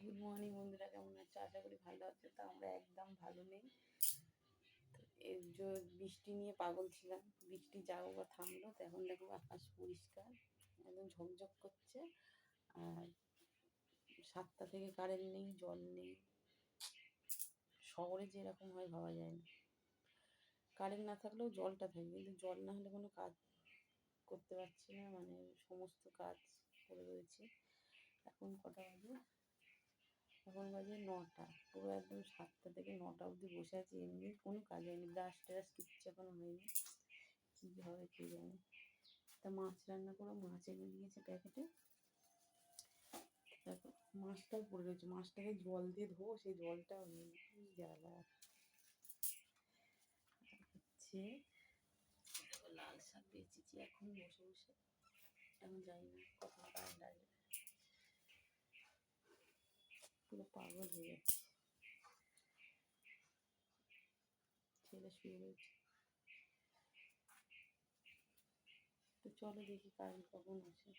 Good morning বন্ধুরা, কেমন আছো? আশা করি ভালো আছো। তো আমরা একদম ভালো নেই। এই যে বৃষ্টি নিয়ে পাগল ছিলাম, বৃষ্টি যাও বা থামলো, তো এখন দেখো আকাশ পরিষ্কার, একদম ঝকঝক করছে। আর 7টা থেকে কারেন্ট নেই, জল নেই। শহরে যেরকম হয় ভাবা যায় না। কারেন্ট না থাকলেও জলটা থাকে, কিন্তু জল না হলে কোনো কাজ করতে পারছি না, মানে সমস্ত কাজ করে রয়েছে। এখন কটা বাজে? এখন বাজে 9টা। পুরো একদম 7টা থেকে 9টা অবধি বসে আছি, এমনি কোনো কাজ হয়নি, ব্রাশ ট্রাশ কিচ্ছু এখনো হয়নি। কী হবে কে জানে। তা মাছ রান্না করে মাছ এনে দিয়েছে প্যাকেটে। দেখো মাছটাও পড়ে রয়েছে, মাছটাকে জল দিয়ে ধোবো, সেই জলটাও নেই। কী জ্বালা হচ্ছে। লাল শাক বেঁচেছি এখন বসে বসে, এখন জানি না কখন কারেন্ট আসবে। পুরো পাগল হয়ে যাচ্ছে। ছেলে শুয়ে রয়েছে। তো চলো দেখি কারেন্ট কখন আসে।